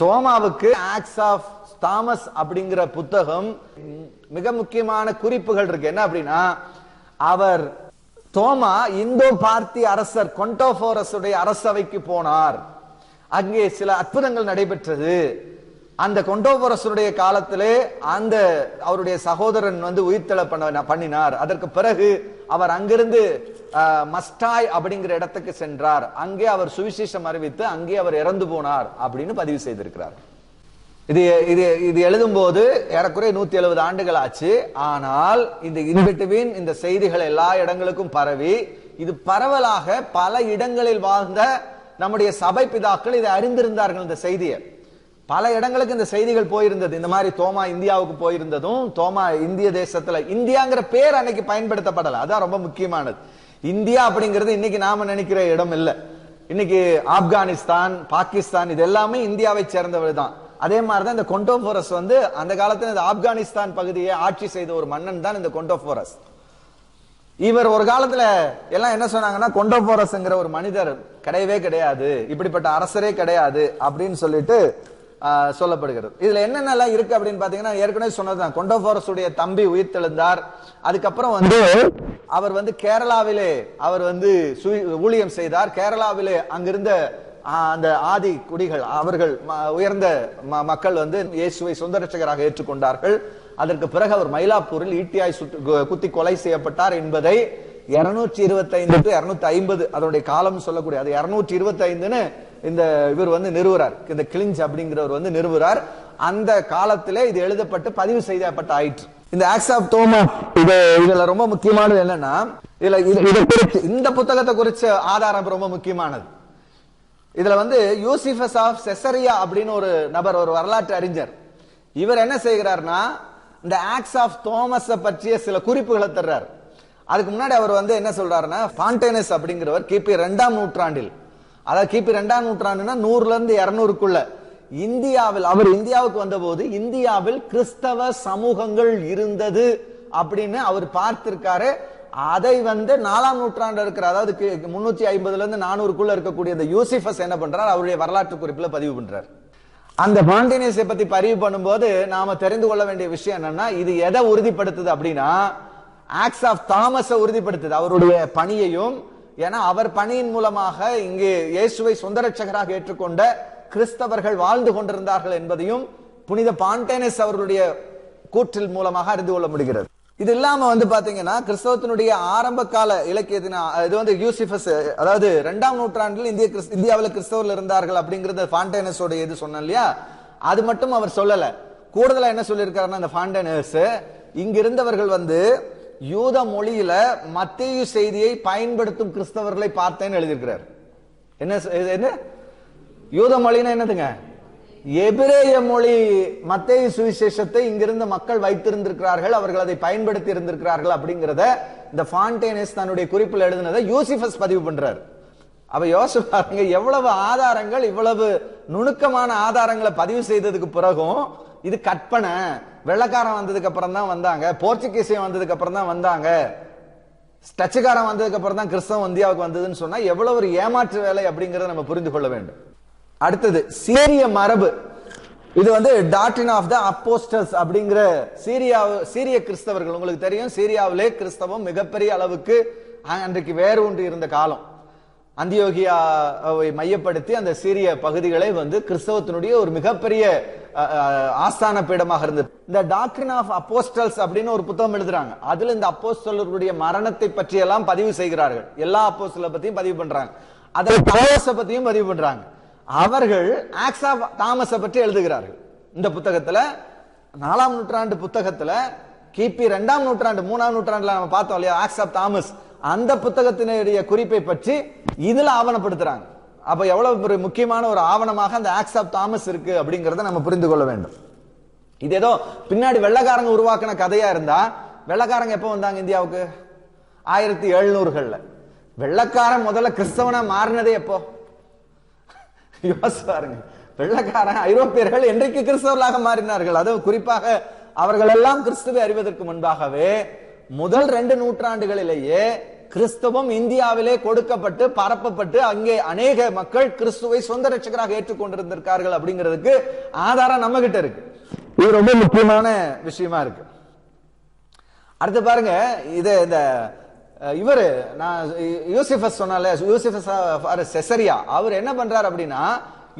தோமாவுக்கு acts of Thomas அப்படிங்கிற புத்தகம் மிக முக்கியமான குறிப்புகள் இருக்கு. என்ன அப்படின்னா, அவர் தோமா இந்தோ பார்த்தி அரசர் கொண்டோபோரஸ் உடைய அரசவைக்கு போனார். அங்கே சில அற்புதங்கள் நடைபெற்றது. அந்த கொண்டோபோரசுடைய காலத்திலே அந்த அவருடைய சகோதரன் உயிர்த்தெழ பண்ணினார். அதற்கு பிறகு அவர் அங்கிருந்து மஸ்டாய் அப்படிங்கிற இடத்துக்கு சென்றார். அங்கே அவர் சுவிசேஷம் அறிவித்து அங்கே அவர் இறந்து போனார் அப்படின்னு பதிவு செய்திருக்கிறார். இது இது இது எழுதும் போது ஏறக்குறைய 170 ஆண்டுகள் ஆச்சு. ஆனால் இந்த இன்பிட்வீன் இந்த செய்திகள் எல்லா இடங்களுக்கும் பரவி, இது பரவலாக பல இடங்களில் வாழ்ந்த நம்முடைய சபை பிதாக்கள் இதை அறிந்திருந்தார்கள். இந்த செய்தியை பல இடங்களுக்கு இந்த செய்திகள் போயிருந்தது. இந்த மாதிரி தோமா இந்தியாவுக்கு போயிருந்ததும், தோமா இந்திய தேசத்துல, இந்தியாங்கிற பேர் அன்னைக்கு பயன்படுத்தப்படல. அதான் ரொம்ப முக்கியமானது. இந்தியா அப்படிங்கிறது இன்னைக்கு நாம நினைக்கிற இடம் இல்ல. இன்னைக்கு ஆப்கானிஸ்தான், பாகிஸ்தான் இது எல்லாமே இந்தியாவை சேர்ந்தவர் தான். அதே மாதிரிதான் இந்த கொண்டோபோரஸ் அந்த காலத்துல இந்த ஆப்கானிஸ்தான் பகுதியை ஆட்சி செய்த ஒரு மன்னன் தான் இந்த கொண்டோபோரஸ். இவர் ஒரு காலத்துல எல்லாம் என்ன சொன்னாங்கன்னா, கொண்டோபோரஸ்ங்கிற ஒரு மனிதர் கிடையவே கிடையாது, இப்படிப்பட்ட அரசரே கிடையாது அப்படின்னு சொல்லிட்டு சொல்லப்படுகிறது. இதுல என்னென்னலாம் இருக்கு அப்படின்னு பாத்தீங்கன்னா, ஏற்கனவே சொன்னதுதான், கொண்டோபோரஸ் உடைய தம்பி உயிர்த்தெழுந்தார். அதுக்கப்புறம் அவர் கேரளாவிலே அவர் ஊழியம் செய்தார். கேரளாவிலே அங்கிருந்த அந்த ஆதி குடிகள், அவர்கள் உயர்ந்த மக்கள் இயேசுவை சொந்த ரட்சகராக ஏற்றுக்கொண்டார்கள். அதற்கு பிறகு அவர் மயிலாப்பூரில் ஈட்டியாய் குத்தி கொலை செய்யப்பட்டார் என்பதை 225 to 250 அதனுடைய காலம் சொல்லக்கூடிய, அது 225ன்னு இந்த இவர் நிறுவரார். இந்த கிளிஞ்ச் அப்படிங்கிறவர் நிறுவரார். அந்த காலத்திலே இது எழுதப்பட்டு பதிவு செய்யப்பட்ட ஆயிற்று. இந்த ஆக்ட்ஸ் ஆஃப் தோமா இதுல ரொம்ப முக்கியமானது என்னன்னா, இந்த புத்தகத்தை குறிச்ச ஆதாரம் ரொம்ப முக்கியமானது. இதுல யூசிபஸ் ஆஃப் செசரியா அப்படின்னு ஒரு நபர், ஒரு வரலாற்று அறிஞர், இவர் என்ன செய்கிறார்னா, இந்த ஆக்ட்ஸ் ஆஃப் தோமஸ் பற்றிய சில குறிப்புகளை தர்றார். அதுக்கு முன்னாடி அவர் என்ன சொல்றாருன்னா, பாண்டேனஸ் அப்படிங்கிறவர் கிபி 2ஆம் நூற்றாண்டில், அதாவது கிபி 2ஆம் நூற்றாண்டுனா 100ல இருந்து 200க்குள்ள இந்தியாவில், அவர் இந்தியாவுக்கு வந்தபோது இந்தியாவில் கிறிஸ்தவ சமூகங்கள் இருந்தது அப்படின்னு அவர் பார்த்திருக்காரு. அதை 4ஆம் நூற்றாண்டு இருக்கிற, அதாவது 350ல இருந்து 400க்குள்ள இருக்கக்கூடிய இந்த யூசிபஸ் என்ன பண்றார், அவருடைய வரலாற்று குறிப்புல பதிவு பண்றார். அந்த பாண்டினேஸை பத்தி பதிவு பண்ணும்போது நாம தெரிந்து கொள்ள வேண்டிய விஷயம் என்னன்னா, இது எதை உறுதிப்படுத்துது அப்படின்னா, ஆக்ட்ஸ் ஆஃப் தாமஸை உறுதிப்படுத்துது, அவருடைய பணியையும். ஏன்னா அவர் பணியின் மூலமாக இங்கே இயேசுவை சொந்த ரட்சகராக ஏற்றுக்கொண்ட கிறிஸ்தவர்கள் வாழ்ந்து கொண்டிருந்தார்கள் என்பதையும் புனித பாண்டேனஸ் அவர்களுடைய கூற்றில் மூலமாக அறிந்து கொள்ள முடிகிறது. இது இல்லாம பாத்தீங்கன்னா, கிறிஸ்தவத்தினுடைய ஆரம்ப கால இலக்கியத்தின் இது யூசிபஸ், அதாவது 2ஆம் நூற்றாண்டில் இந்தியாவில் கிறிஸ்தவர்கள் இருந்தார்கள் அப்படிங்கறது பாண்டேனஸோட இது சொன்ன இல்லையா, அது மட்டும் அவர் சொல்லல. கூடுதலா என்ன சொல்லியிருக்காருன்னா, அந்த பாண்டேனஸ் இங்கிருந்தவர்கள் யூத மொழியில மத்தேயு செய்தியை பயன்படுத்தும் கிறிஸ்தவர்களை பார்த்தேன்னு எழுதியிருக்கிறார். என்ன யூத மொழின்னா என்னதுங்க? எபிரேய மொழி மத்தேயு சுவிசேஷத்தை இங்கிருந்த மக்கள் வைத்திருந்திருக்கிறார்கள், அவர்கள் அதை பயன்படுத்தி இருந்திருக்கிறார்கள் அப்படிங்கறத இந்த பாண்டேனஸ் தன்னுடைய குறிப்பில் எழுதினதை யூசிபஸ் பதிவு பண்றார். அப்ப யோசிச்சு பாருங்க, எவ்வளவு ஆதாரங்கள், இவ்வளவு நுணுக்கமான ஆதாரங்களை பதிவு செய்ததுக்கு பிறகும் இது கற்பனை. வெள்ளக்காரன் வந்ததுக்கு அப்புறம் தான் வந்தாங்க, போர்ச்சுகீசியம் வந்ததுக்கு அப்புறம் தான் வந்தாங்க, டச்சுக்காரன் வந்ததுக்கு அப்புறம் தான் கிறிஸ்தவம் இந்தியாவுக்கு வந்ததுன்னு சொன்னா எவ்வளவு ஒரு ஏமாற்று வேலை அப்படிங்கறத நம்ம புரிந்து கொள்ள வேண்டும். அடுத்தது சீரிய மரபு. இது டாக்ட்ரின் ஆஃப் த அப்போஸ்டல்ஸ் அப்படிங்கிற சீரிய கிறிஸ்தவர்கள். உங்களுக்கு தெரியும், சீரியாவிலே கிறிஸ்தவம் மிகப்பெரிய அளவுக்கு அன்றைக்கு வேறு ஒன்று இருந்த காலம். அந்தியோகியாவை மையப்படுத்தி அந்த சீரிய பகுதிகளை கிறிஸ்தவத்தினுடைய ஒரு மிகப்பெரிய ஆஸ்தான பீடமாக இருந்தது. இந்த டாக்ட்ரின் ஆஃப் அப்போஸ்டல்ஸ் அப்படின்னு ஒரு புத்தகம் எழுதுறாங்க. அதுல இந்த அப்போஸ்தலர்களுடைய மரணத்தை பற்றி எல்லாம் பதிவு செய்கிறார்கள். எல்லா அப்போஸ்தலரை பத்தியும் பதிவு பண்றாங்க, அதில் தாமஸை பத்தியும் பதிவு பண்றாங்க. அவர்கள் ஆக்ட்ஸ் ஆஃப் தாமஸை பற்றி எழுதுகிறார்கள். இந்த புத்தகத்துல 4ஆம் நூற்றாண்டு புத்தகத்துல கிபி 2ஆம் நூற்றாண்டு 3ஆம் நூற்றாண்டுல நம்ம பார்த்தோம் இல்லையா, ஆக்ட்ஸ் ஆஃப் தாமஸ், அந்த புத்தகத்தினுடைய குறிப்பை பற்றி இதுல ஆவணப்படுத்துறாங்க. அப்ப எவ்வளவு ஒரு முக்கியமான ஒரு ஆவணமாக அந்த ஆக்ட்ஸ் ஆஃப் தாமஸ் இருக்கு அப்படிங்கறத நம்ம புரிந்து கொள்ள வேண்டும். இது ஏதோ பின்னாடி வெள்ளக்காரங்க உருவாக்கின கதையா இருந்தா, வெள்ளக்காரங்க எப்ப வந்தாங்க இந்தியாவுக்கு? 1700கள்ல. வெள்ளக்காரன் முதல்ல கிறிஸ்தவனா மாறினதே எப்போ? யோசிச்சு பாருங்க. வெள்ளக்காரன் ஐரோப்பியர்கள் என்றைக்கு கிறிஸ்தவர்களாக மாறினார்கள்? அது குறிப்பாக அவர்கள் எல்லாம் கிறிஸ்துவை அறிவதற்கு முன்பாகவே முதல் 2 நூற்றாண்டுகளிலேயே கிறிஸ்தவம் இந்தியாவிலே கொடுக்கப்பட்டு பரப்பப்பட்டு அங்கே அநேக மக்கள் கிறிஸ்துவை சொந்த ரட்சகராக ஏற்றுக்கொண்டிருந்திருக்கார்கள் அப்படிங்கிறதுக்கு ஆதாரம் நம்ம கிட்ட இருக்கு. இது ரொம்ப முக்கியமான விஷயமா இருக்கு. அடுத்து பாருங்க, இது இந்த இவரு நான் யூசிஃபஸ் சொன்னால, யூசிஃபஸ் செசரியா, அவர் என்ன பண்றாரு அப்படின்னா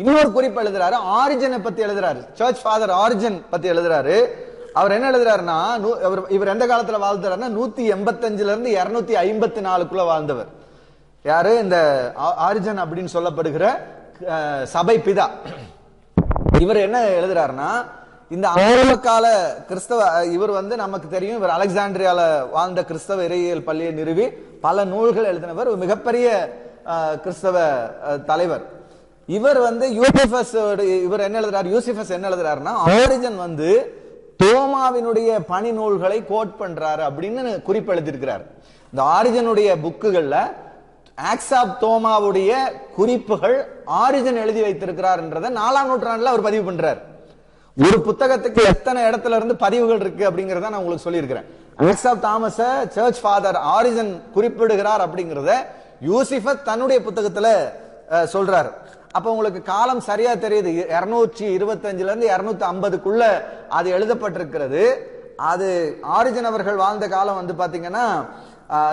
இன்னொரு குறிப்பு எழுதுறாரு, ஆரிஜனை பத்தி எழுதுறாரு, சர்ச் ஃபாதர் ஆரிஜன் பத்தி எழுதுறாரு. அவர் என்ன எழுதுறாருன்னா, இவர் எந்த காலத்துல வாழ்ந்தாருன்னா 185 இருந்து 254 வாழ்ந்தவர். யாரு? இந்த ஆரிஜன் அப்படின்னு சொல்லப்படுகிற சபை பிதா. இவர் என்ன எழுதுறாருன்னா, இந்த ஆரம்ப கால கிறிஸ்தவ, இவர் நமக்கு தெரியும், இவர் அலெக்சாண்ட்ரியால வாழ்ந்த கிறிஸ்தவ இறையியல் பள்ளியை நிறுவி பல நூல்கள் எழுதினவர், மிகப்பெரிய கிறிஸ்தவ தலைவர். இவர் யூசிஃபஸ், இவர் என்ன எழுதுறாரு, யூசிஃபஸ் என்ன எழுதுறாருன்னா, ஆரிஜன் தோமாவினுடைய பணி நூல்களை கோட் பண்றாரு அப்படின்னு குறிப்பு எழுதியிருக்கிறார். இந்த ஆரிஜனுடைய புக்குகள்ல ஆக்ட்ஸ் ஆஃப் தோமாவுடைய குறிப்புகள் ஆரிஜன் எழுதி வைத்திருக்கிறார் என்றதை 4ஆம் நூற்றாண்டுல அவர் பதிவு பண்றார். ஒரு புத்தகத்துக்கு எத்தனை இடத்துல இருந்து பதிவுகள் இருக்கு அப்படிங்கறத நான் உங்களுக்கு சொல்லியிருக்கிறேன். Acts of Thomas church father Origen குறிப்பிடுகிறார் அப்படிங்கறத யூசிஃபஸ் தன்னுடைய புத்தகத்துல சொல்றாரு. அப்ப உங்களுக்கு காலம் சரியா தெரியுது. 225 இருந்து 250க்குள்ள அது எழுதப்பட்டிருக்கிறது. அது ஆரிஜன் அவர்கள் வாழ்ந்த காலம் பாத்தீங்கன்னா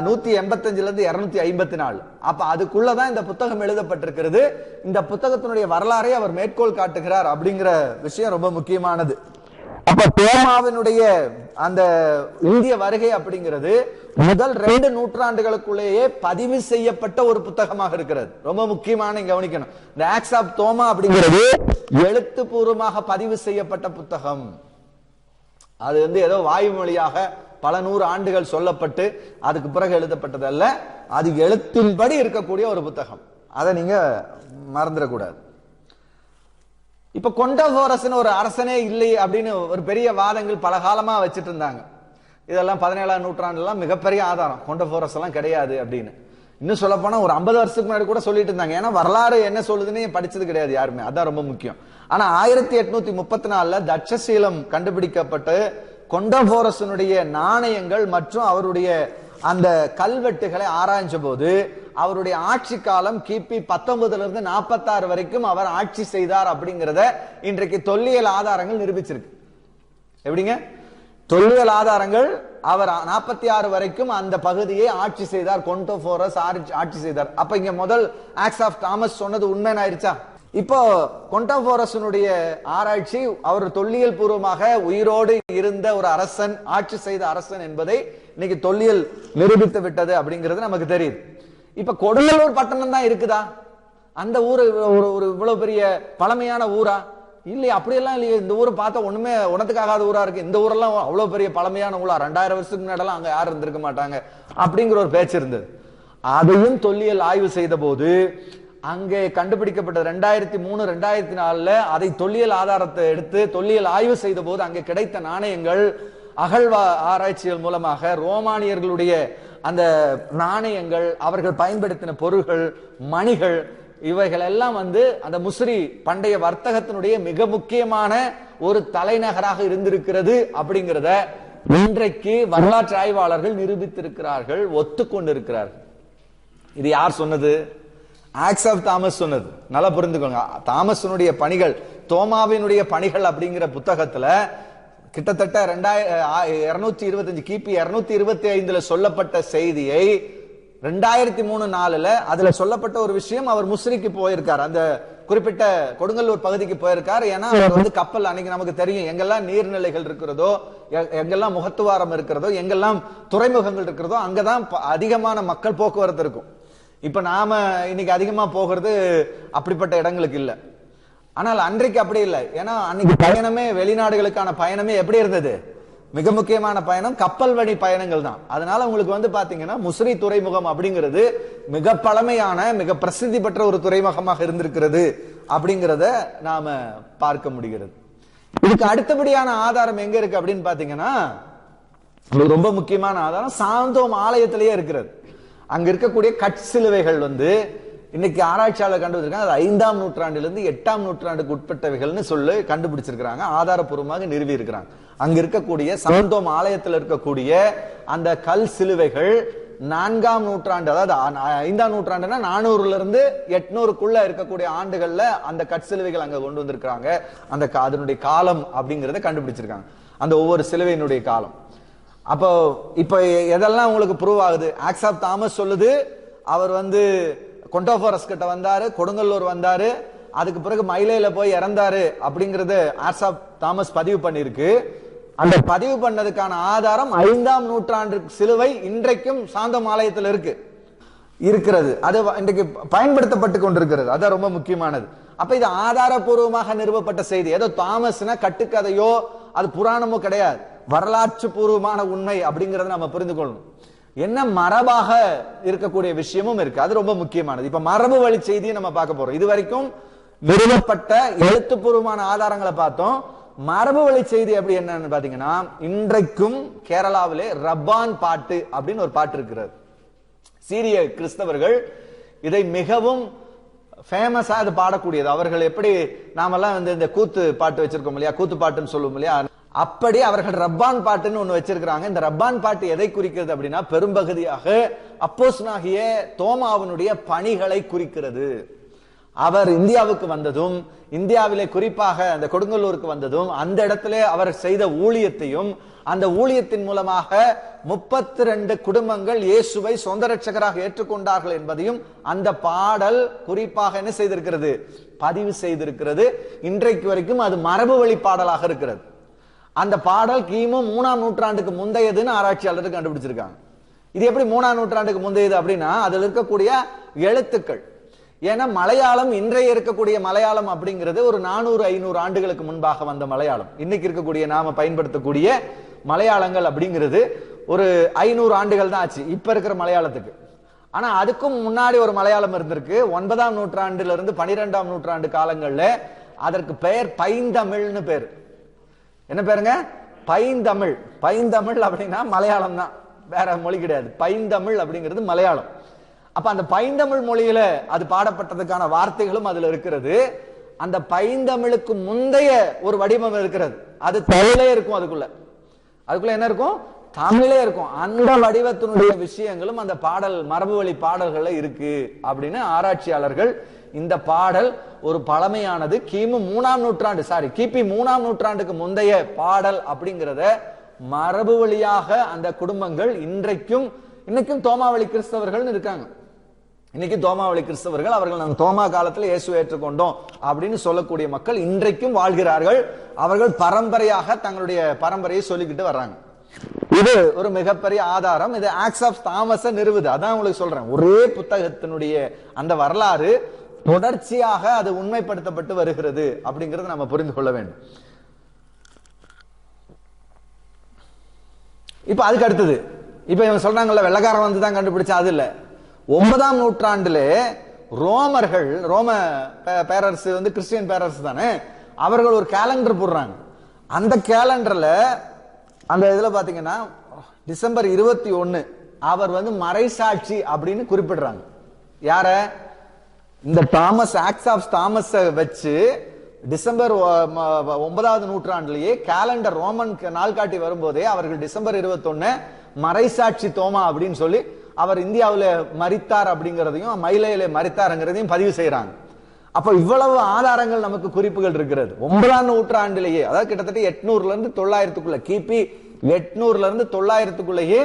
185 இருந்து 254. அப்ப அதுக்குள்ளதான் இந்த புத்தகம் எழுதப்பட்டிருக்கிறது. இந்த புத்தகத்தினுடைய வரலாறை அவர் மேற்கோள் காட்டுகிறார் அப்படிங்கிற விஷயம் ரொம்ப முக்கியமானது. அப்ப தோமாவினுடைய அந்த இந்திய வருகை அப்படிங்கிறது முதல் 2 நூற்றாண்டுகளுக்குள்ளேயே பதிவு செய்யப்பட்ட ஒரு புத்தகமாக இருக்கிறது. ரொம்ப முக்கியமான கவனிக்கணும். இந்த ஆக்ட்ஸ் ஆஃப் தோமா அப்படிங்கிறது எழுத்துப்பூர்வமாக பதிவு செய்யப்பட்ட புத்தகம். அது ஏதோ வாயு மொழியாக பல 100 ஆண்டுகள் சொல்லப்பட்டு அதுக்கு பிறகு எழுதப்பட்டது அல்ல. அது எழுத்தின்படி இருக்கக்கூடிய ஒரு புத்தகம். அதை நீங்க மறந்துடக்கூடாது. இப்ப கொண்டபோரஸ் ஒரு அரசனே இல்லை அப்படின்னு ஒரு பெரிய வாதங்கள் பல காலமா வச்சிட்டு இருந்தாங்க. இதெல்லாம் 17ஆம் நூற்றாண்டுலாம் மிகப்பெரிய ஆதாரம். கொண்டபோரஸ் எல்லாம் கிடையாது அப்படின்னு. இன்னும் சொல்ல போனா ஒரு 50 வருஷத்துக்கு முன்னாடி கூட சொல்லிட்டு இருந்தாங்க. ஏன்னா வரலாறு என்ன சொல்லுதுன்னு படிச்சது கிடையாது யாருமே. அதான் ரொம்ப முக்கியம். ஆனா 1834 தட்சசீலம் கண்டுபிடிக்கப்பட்டு கொண்டபோரசனுடைய நாணயங்கள் மற்றும் அவருடைய அந்த கல்வெட்டுகளை ஆராய்ஞ்ச போது அவருடைய ஆட்சி காலம் கிபி 19 இருந்து 46 வரைக்கும் அவர் ஆட்சி செய்தார் அப்படிங்கறத இன்றைக்கு தொல்லியல் ஆதாரங்கள் நிரூபிச்சிருக்கு. எப்படிங்க? தொல்லியல் ஆதாரங்கள் அவர் 46 வரைக்கும் அந்த பகுதியை ஆட்சி செய்தார், கொண்டபோரஸ் ஆட்சி செய்தார். அப்ப இங்க முதல் ஆக்ட்ஸ் ஆஃப் தாமஸ் சொன்னது உண்மைன்னு ஆயிருச்சா? இப்போ கொண்டபோரசனுடைய ஆராய்ச்சி அவர் தொல்லியல் பூர்வமாக உயிரோடு இருந்த ஒரு அரசன், ஆட்சி செய்த அரசன் என்பதை இன்னைக்கு தொல்லியல் நிரூபித்து விட்டது அப்படிங்கிறது நமக்கு தெரியுது. இப்ப கொடுங்கல்லூர் பட்டணம் தான் இருக்குதா? அந்த ஊரு ஒரு இவ்வளவு பெரிய பழமையான ஊரா? இல்லையா? அப்படியெல்லாம் இல்லையே. இந்த ஊரை பார்த்தா ஒண்ணுமே உணத்துக்காகாத ஊரா இருக்கு. இந்த ஊரெல்லாம் அவ்வளவு பெரிய பழமையான ஊரா, 2000 வருஷத்துக்கு முன்னாடி அங்க யாரும் இருந்திருக்க மாட்டாங்க அப்படிங்கிற ஒரு பேச்சு இருந்தது. அதையும் தொல்லியல் ஆய்வு செய்த போது அங்கே கண்டுபிடிக்கப்பட்ட 2003 2004 அதை தொல்லியல் ஆதாரத்தை எடுத்து தொல்லியல் ஆய்வு செய்த போது அங்கே கிடைத்த நாணயங்கள் அகழ்வா ஆராய்ச்சிகள் மூலமாக ரோமானியர்களுடைய அந்த நாணயங்கள், அவர்கள் பயன்படுத்தின பொருள்கள், மணிகள், இவைகள் எல்லாம் அந்த முசிறி பண்டைய வர்த்தகத்தினுடைய மிக முக்கியமான ஒரு தலைநகராக இருந்திருக்கிறது அப்படிங்கிறத இன்றைக்கு வரலாற்று ஆய்வாளர்கள் நிரூபித்திருக்கிறார்கள், ஒத்துக்கொண்டிருக்கிறார்கள். இது யார் சொன்னது? ஆக்ட்ஸ் ஆஃப் தாமஸ் சொன்னது. நல்லா புரிந்துக்கோங்க. தாமஸனுடைய பணிகள், தோமாவினுடைய பணிகள் அப்படிங்கிற புத்தகத்துல கிட்டத்தட்ட 225 கிபி 225 சொல்லப்பட்ட செய்தியை 2003-4 அதுல சொல்லப்பட்ட ஒரு விஷயம், அவர் முசிறிக்கு போயிருக்கார், அந்த குறிப்பிட்ட கொடுங்கல்லூர் பகுதிக்கு போயிருக்கார். ஏன்னா அவர் கப்பல், அன்னைக்கு நமக்கு தெரியும் எங்கெல்லாம் நீர்நிலைகள் இருக்கிறதோ, எங்கெல்லாம் முகத்துவாரம் இருக்கிறதோ, எங்கெல்லாம் துறைமுகங்கள் இருக்கிறதோ அங்கதான் அதிகமான மக்கள் போக்குவரத்து இருக்கும். இப்ப நாம இன்னைக்கு அதிகமா போகிறது அப்படிப்பட்ட இடங்களுக்கு இல்ல. ஆனால் அன்றைக்கு அப்படி இல்லை. ஏன்னா அன்னைக்கு பயணமே, வெளிநாடுகளுக்கான பயணமே எப்படி இருந்தது? மிக முக்கியமான பயணம் கப்பல் வழி பயணங்கள் தான். அதனால உங்களுக்கு பாத்தீங்கன்னா முசிறி துறைமுகம் அப்படிங்கிறது மிக பழமையான, மிக பிரசித்தி பெற்ற ஒரு துறைமுகமாக இருந்திருக்கிறது அப்படிங்கிறத நாம பார்க்க முடிகிறது. இதுக்கு அடுத்தபடியான ஆதாரம் எங்க இருக்கு அப்படின்னு பாத்தீங்கன்னா, ரொம்ப முக்கியமான ஆதாரம் சாந்தோம் ஆலயத்திலேயே இருக்கிறது. அங்க இருக்கக்கூடிய கற்சிலுவைகள் இன்னைக்கு ஆராய்ச்சியாளர் கண்டுபிடிச்சிருக்காங்க. அது 5ஆம் நூற்றாண்டிலிருந்து 8ஆம் நூற்றாண்டுக்கு உட்பட்டவைகள்னு சொல்லி கண்டுபிடிச்சிருக்கிறாங்க, ஆதாரப்பூர்வமாக நிறுவி இருக்கிறாங்க. அங்க இருக்கக்கூடிய சாந்தோம் ஆலயத்தில் இருக்கக்கூடிய அந்த கல் சிலுவைகள் 4ஆம் நூற்றாண்டு, அதாவது 5ஆம் நூற்றாண்டுனா 400ல இருந்து 800க்குள்ள இருக்கக்கூடிய ஆண்டுகள்ல அந்த கற்சிலுவைகள் அங்க கொண்டு வந்திருக்காங்க. அந்த அதனுடைய காலம் அப்படிங்கறத கண்டுபிடிச்சிருக்காங்க, அந்த ஒவ்வொரு சிலுவையினுடைய காலம். அப்போ இப்ப எதெல்லாம் உங்களுக்கு ப்ரூவ் ஆகுது? ஆக்ட்ஸ் ஆஃப் தாமஸ் சொல்லுது அவர் கொண்டோஃபோரஸ் கிட்ட வந்தாரு, கொடுங்கல்லூர் வந்தாரு, அதுக்கு பிறகு மயிலையில போய் இறந்தாரு அப்படிங்கறது ஆக்ட்ஸ் ஆஃப் தாமஸ் பதிவு பண்ணிருக்கு. அந்த பதிவு பண்ணதுக்கான ஆதாரம் 5ஆம் நூற்றாண்டு சிலுவை இன்றைக்கும் சாந்தம் ஆலயத்தில் இருக்கிறது. அது இன்றைக்கு பயன்படுத்தப்பட்டு கொண்டிருக்கிறது. அது ரொம்ப முக்கியமானது. அப்ப இது ஆதாரபூர்வமாக நிறுவப்பட்ட செய்தி. ஏதோ தாமஸ்னா கட்டுக்கதையோ அது புராணமோ கிடையாது, வரலாற்று பூர்வமான உண்மை அப்படிங்கறத நம்ம புரிந்து கொள்ளணும். என்ன மரபாக இருக்கக்கூடிய விஷயமும் இருக்கு, அது ரொம்ப முக்கியமானது. இப்ப மரபு வழி செய்தியை நம்ம பார்க்க போறோம். இது வரைக்கும் நிறுவப்பட்ட எழுத்துப்பூர்வமான ஆதாரங்களை பார்த்தோம். மரபு வழி செய்தி அப்படி என்னன்னு பாத்தீங்கன்னா, இன்றைக்கும் கேரளாவிலே ரப்பான் பாட்டு அப்படின்னு ஒரு பாட்டு இருக்கிறது. சீரிய கிறிஸ்தவர்கள் இதை மிகவும் ஃபேமஸா அது பாடக்கூடியது. அவர்கள் எப்படி நாமெல்லாம் இந்த கூத்து பாட்டு வச்சிருக்கோம் இல்லையா, கூத்து பாட்டுன்னு சொல்லுவோம் இல்லையா, அப்படி அவர்கள் ரப்பான் பாட்டுன்னு ஒண்ணு வச்சிருக்கிறாங்க. இந்த ரப்பான் பாட்டு எதை குறிக்கிறது அப்படின்னா, பெரும்பகுதியாக அப்போஸ்தலனாகிய தோமாவினுடைய பணிகளை குறிக்கிறது. அவர் இந்தியாவுக்கு வந்ததும், இந்தியாவிலே குறிப்பாக அந்த கொடுங்கல்லூருக்கு வந்ததும், அந்த இடத்துல அவர் செய்த ஊழியத்தையும், அந்த ஊழியத்தின் மூலமாக 32 குடும்பங்கள் இயேசுவை சொந்த ரட்சகராக ஏற்றுக்கொண்டார்கள் என்பதையும் அந்த பாடல் குறிப்பாக என்ன செய்திருக்கிறது, பதிவு செய்திருக்கிறது. இன்றைக்கு வரைக்கும் அது மரபு வழி பாடலாக இருக்கிறது. அந்த பாடல் கிமு 3ஆம் நூற்றாண்டுக்கு முந்தையதுன்னு ஆராய்ச்சியாளர்கள் கண்டுபிடிச்சிருக்காங்க. இது எப்படி 3ஆம் நூற்றாண்டுக்கு முந்தையது அப்படின்னா, அதில் இருக்கக்கூடிய எழுத்துக்கள். ஏன்னா மலையாளம், இன்றைய இருக்கக்கூடிய மலையாளம் அப்படிங்கிறது ஒரு 400-500 ஆண்டுகளுக்கு முன்பாக வந்த மலையாளம். இன்னைக்கு இருக்கக்கூடிய நாம பயன்படுத்தக்கூடிய மலையாளங்கள் அப்படிங்கிறது ஒரு 500 ஆண்டுகள் தான் ஆச்சு இப்ப இருக்கிற மலையாளத்துக்கு. ஆனா அதுக்கும் முன்னாடி ஒரு மலையாளம் இருந்திருக்கு. 9ஆம் நூற்றாண்டுல இருந்து 12ஆம் நூற்றாண்டு காலங்கள்ல அதற்கு பெயர் பைந்தமிழ்னு பேர். என்ன பேருங்க? பைந்தமிழ். பைந்தமிழ் அப்படின்னா மலையாளம் தான், வேற மொழி கிடையாது. பைந்தமிழ் அப்படிங்கிறது மலையாளம். அப்ப அந்த பைந்தமிழ் மொழியில அது பாடப்பட்டதுக்கான வார்த்தைகளும் அதுல இருக்கிறது. அந்த பைந்தமிழுக்கு முந்தைய ஒரு வடிவம் இருக்கிறது, அது தமிழே இருக்கும். அதுக்குள்ள என்ன இருக்கும்? தமிழே இருக்கும். அந்த வடிவத்தினுடைய விஷயங்களும் அந்த பாடல் மரபு வழி பாடல்கள்ல இருக்கு அப்படின்னு ஆராய்ச்சியாளர்கள், இந்த பாடல் ஒரு பழமையானது, கிபி 3ஆம் நூற்றாண்டுக்கு முந்தைய பாடல் அப்படிங்கிறத மரபு வழியாக அந்த குடும்பங்கள் இன்னைக்கும் தோமாவளி கிறிஸ்தவர்கள் இருக்காங்க. இன்னைக்கு தோமாவளி கிறிஸ்தவர்கள், அவர்கள் நாங்கள் தோமா காலத்தில் இயேசு ஏற்றுக்கொண்டோம் அப்படின்னு சொல்லக்கூடிய மக்கள் இன்றைக்கும் வாழ்கிறார்கள். அவர்கள் பரம்பரையாக தங்களுடைய பரம்பரையை சொல்லிக்கிட்டு வர்றாங்க. இது ஒரு மிகப்பெரிய ஆதாரம். இது ஆக்ட்ஸ் ஆஃப் தாமஸ் நிறுவுது. அதான் உங்களுக்கு சொல்றேன், ஒரே புத்தகத்தினுடைய அந்த வரலாறு தொடர்ச்சியாக அது உண்மைப்படுத்தப்பட்டு வருகிறது அப்படிங்கறத நம்ம புரிந்து கொள்ள வேண்டும். இப்ப அதுக்கு அடுத்தது, இப்ப இவங்க சொல்றாங்கல்ல வெள்ளக்காரன் வந்து தான் கண்டுபிடிச்சா, அது இல்ல. 9ஆம் நூற்றாண்டிலே ரோமர்கள், ரோம பேரரசு கிறிஸ்டியன் பேரரசு தானே, அவர்கள் ஒரு கேலண்டர் போடுறாங்க. அந்த கேலண்டர்ல அந்த இதுல பாத்தீங்கன்னா டிசம்பர் 21 அவர் மறைசாட்சி அப்படின்னு குறிப்பிடுறாங்க. யார? இந்த தாமஸ், ஆக்ட்ஸ் ஆஃப் தாமஸ் வச்சு டிசம்பர் 9ஆவது நூற்றாண்டிலேயே கேலண்டர் ரோமன் நாள்காட்டி வரும்போதே அவர்கள் டிசம்பர் 21 மறைசாட்சி தோமா அப்படின்னு சொல்லி அவர் இந்தியாவில் மரித்தார் அப்படிங்கிறதையும் மயிலையில மரித்தாருங்கிறதையும் பதிவு செய்யறாங்க. அப்ப இவ்வளவு ஆதாரங்கள் நமக்கு குறிப்புகள் இருக்கிறது. 9ஆம் நூற்றாண்டிலேயே, அதாவது கிட்டத்தட்ட 800ல இருந்து 900க்குள்ள, கிபி 800ல இருந்து 900க்குள்ளேயே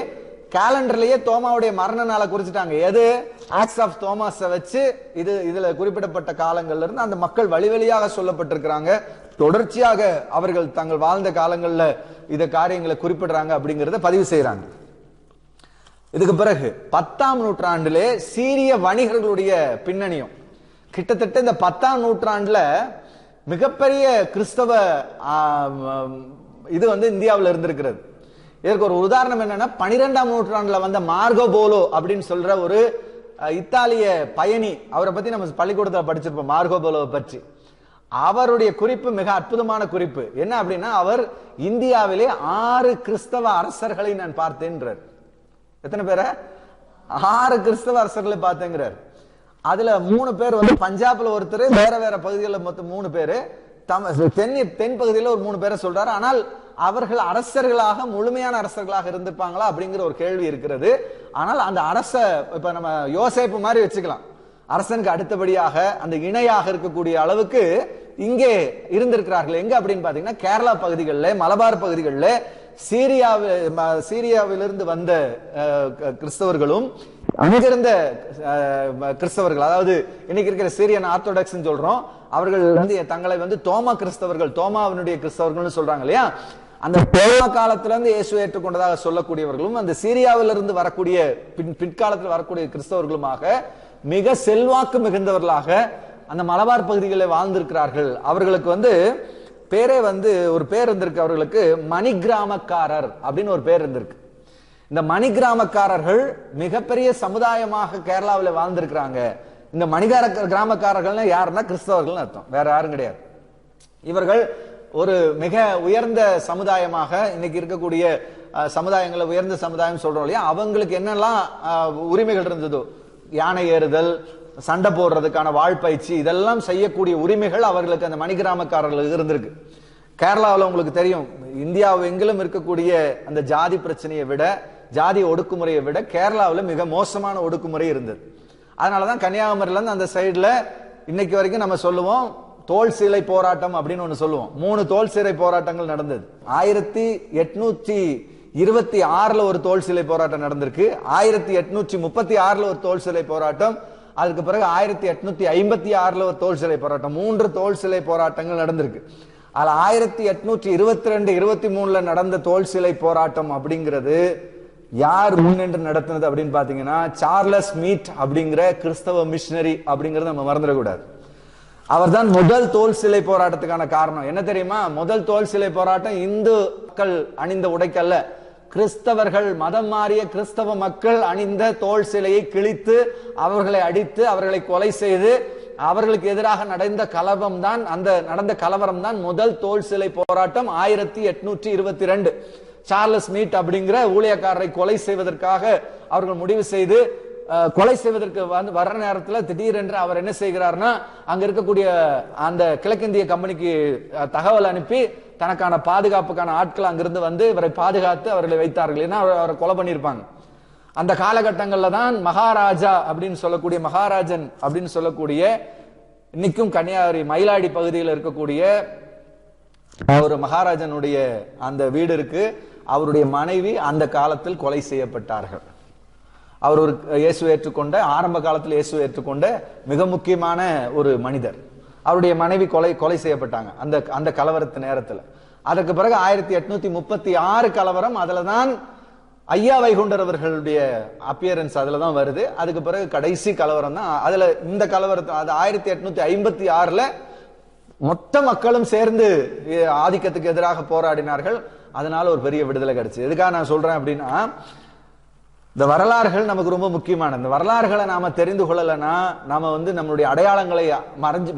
கேலண்டர்லயே தோமாவுடைய மரண நாளை குறிச்சிட்டாங்க. எது? ஆக்ட்ஸ் ஆஃப் தோமாஸ வச்சு இதுல குறிப்பிடப்பட்ட காலங்கள்ல இருந்து அந்த மக்கள் வழி வழியாக சொல்லப்பட்டிருக்கிறாங்க. தொடர்ச்சியாக அவர்கள் தங்கள் வாழ்ந்த காலங்கள்ல இந்த காரியங்களை குறிப்பிடுறாங்க அப்படிங்கறத பதிவு செய்யறாங்க. இதுக்கு பிறகு 10ஆம் நூற்றாண்டிலே சீரிய வணிகர்களுடைய பின்னணியும், கிட்டத்தட்ட இந்த 10ஆம் நூற்றாண்டுல மிகப்பெரிய கிறிஸ்தவ இது இந்தியாவில் இருந்திருக்கிறது. இதற்கு ஒரு உதாரணம் என்னன்னா, 12ஆம் நூற்றாண்டுல வந்த மார்கோ போலோ அப்படின்னு சொல்ற ஒரு இத்தாலிய பயணி, அவரை பத்தி நம்ம பள்ளிக்கூடத்தில் படிச்சிருப்போம், மார்கோ போலோவை பற்றி. அவருடைய குறிப்பு மிக அற்புதமான குறிப்பு. என்ன அப்படின்னா, அவர் இந்தியாவிலே 6 கிறிஸ்தவ அரசர்களை நான் பார்த்தேன்றார். எத்தனை பேரை? 6 கிறிஸ்தவ அரசர்களை பார்த்தேங்கிறார். அதுல 3 பேர் பஞ்சாப்ல ஒருத்தர், வேற வேற பகுதிகளில் மொத்தம் 3 பேரு, தென் பகுதியில் ஒரு 3 பேரை சொல்றாரு. ஆனால் அவர்கள் அரசர்களாக, முழுமையான அரசர்களாக இருந்திருப்பாங்களா அப்படிங்கிற ஒரு கேள்வி இருக்கிறது. ஆனால் அந்த அரச, இப்ப நம்ம யோசேப்பு மாதிரி வச்சுக்கலாம், அரசனுக்கு அடுத்தபடியாக அந்த இணையாக இருக்கக்கூடிய அளவுக்கு இங்கே இருந்திருக்கிறார்கள். எங்க அப்படின்னு பாத்தீங்கன்னா கேரளா பகுதிகளில், மலபார் பகுதிகளில், சீரியாவிலிருந்து வந்த கிறிஸ்தவர்களும் அங்கிருந்த கிறிஸ்தவர்கள், அதாவது இன்னைக்கு இருக்கிற சீரியன் ஆர்த்தோடாக்ஸ் சொல்றோம், அவர்கள் வந்து தங்களை வந்து தோமா கிறிஸ்தவர்கள், தோமாவினுடைய கிறிஸ்தவர்கள் சொல்றாங்க இல்லையா, அந்த தோமா காலத்திலிருந்து இயேசு ஏற்றுக்கொண்டதாக சொல்லக்கூடியவர்களும் அந்த சீரியாவிலிருந்து வரக்கூடிய பிற்காலத்தில் வரக்கூடிய கிறிஸ்தவர்களுமாக மிக செல்வாக்கு மிகுந்தவர்களாக அந்த மலபார் பகுதிகளில் வாழ்ந்திருக்கிறார்கள். அவர்களுக்கு வந்து பேரே வந்து ஒரு பேர் இருந்திருக்கு, அவர்களுக்கு மணிகிராமக்காரர் அப்படின்னு ஒரு பேர் இருந்திருக்கு. இந்த மணிகிராமக்காரர்கள் மிகப்பெரிய சமுதாயமாக கேரளாவில் வாழ்ந்திருக்கிறாங்க. இந்த கிராமக்காரர்கள் யாருன்னா கிறிஸ்தவர்கள் அர்த்தம், வேற யாரும் கிடையாது. இவர்கள் ஒரு மிக உயர்ந்த சமுதாயமாக, இன்னைக்கு இருக்கக்கூடிய சமுதாயங்களை உயர்ந்த சமுதாயம் சொல்றோம் இல்லையா, அவங்களுக்கு என்னெல்லாம் உரிமைகள் இருந்ததோ, யானை ஏறுதல், சண்டை போடுறதுக்கான வாழ்பயிற்சி, இதெல்லாம் செய்யக்கூடிய உரிமைகள் அவர்களுக்கு அந்த மணிகிராமக்காரர்களுக்கு இருந்திருக்கு. கேரளாவில் உங்களுக்கு தெரியும், இந்தியாவெங்கிலும் இருக்கக்கூடிய அந்த ஜாதி பிரச்சனையை விட, ஜாதி ஒடுக்குமுறையை விட கேரளாவில் மிக மோசமான ஒடுக்குமுறை இருந்தது. அதனாலதான் கன்னியாகுமரியில இருந்து அந்த சைடுல இன்னைக்கு வரைக்கும் நம்ம சொல்லுவோம் தோல் சீலை போராட்டம் அப்படின்னு ஒண்ணு சொல்லுவோம். 3 தோல் சீலை போராட்டங்கள் நடந்தது. 1826 ஒரு தோல் சிலை போராட்டம் நடந்திருக்கு, 1836 ஒரு தோல் சிலை போராட்டம், அதுக்கு பிறகு 1856 ஒரு தோல் சிலை போராட்டம், 3 தோல் சிலை போராட்டங்கள் நடந்திருக்கு. அதுல 1822-23 நடந்த தோல் சிலை போராட்டம் அப்படிங்கிறது யார் முன்னின்று நடத்தினது அப்படின்னு பாத்தீங்கன்னா சார்லஸ் மீட் அப்படிங்கிற கிறிஸ்தவ மிஷனரி அப்படிங்கறத நம்ம மறந்துடக்கூடாது. அவர் தான் முதல் தோல் சிலை போராட்டத்துக்கான காரணம். என்ன தெரியுமா? முதல் தோல் சிலை போராட்டம் இந்து மக்கள் அணிந்த உடைக்கல்ல, கிறிஸ்தவர்கள், மதம் மாறிய கிறிஸ்தவ மக்கள் அணிந்த தோல் சிலையை கிழித்து அவர்களை அடித்து அவர்களை கொலை செய்து அவர்களுக்கு எதிராக நடந்த கலவரம் தான் முதல் தோல் சிலை போராட்டம் 1822. சார்லஸ் மீட் அப்படிங்கிற ஊழியக்காரரை கொலை செய்வதற்காக அவர்கள் முடிவு செய்து, கொலை செய்வதற்கு வர்ற நேரத்தில் திடீரென்று அவர் என்ன செய்கிறார்னா, அங்க இருக்கக்கூடிய அந்த கிழக்கிந்திய கம்பெனிக்கு தகவல் அனுப்பி தனக்கான பாதுகாப்புக்கான ஆட்கள் அங்கிருந்து வந்து இவரை பாதுகாத்து அவர்களை வைத்தார்கள். ஏன்னா அவரை கொலை பண்ணியிருப்பாங்க. அந்த காலகட்டங்கள்ல தான் மகாராஜா அப்படின்னு சொல்லக்கூடிய, மகாராஜன் அப்படின்னு சொல்லக்கூடிய, இன்னைக்கும் கன்னியாகுமரி மயிலாடி பகுதியில் இருக்கக்கூடிய ஒரு மகாராஜனுடைய அந்த வீடு இருக்கு. அவருடைய மனைவி அந்த காலத்தில் கொலை செய்யப்பட்டார்கள். அவர் ஒரு இயேசு ஏற்றுக்கொண்ட, ஆரம்ப காலத்தில் இயேசு ஏற்றுக்கொண்ட மிக முக்கியமான ஒரு மனிதர். அவருடைய மனைவி கொலை செய்யப்பட்டாங்க அந்த கலவரத்து நேரத்தில். அதற்கு பிறகு 1836 கலவரம், அதுலதான் ஐயா வைகுண்டர் அவர்களுடைய அப்பியரன்ஸ் அதுலதான் வருது. அதுக்கு பிறகு கடைசி கலவரம் தான் அதுல. இந்த கலவரத்தை 1856 மொத்த மக்களும் சேர்ந்து ஆதிக்கத்துக்கு எதிராக போராடினார்கள். அதனால ஒரு பெரிய விடுதலை கிடைச்சு. எதுக்காக நான் சொல்றேன் அப்படின்னா, இந்த வரலாறுகள் நமக்கு ரொம்ப முக்கியமான. இந்த வரலாறுகளை நாம தெரிந்து கொள்ளலைன்னா நாம நம்மளுடைய அடையாளங்களை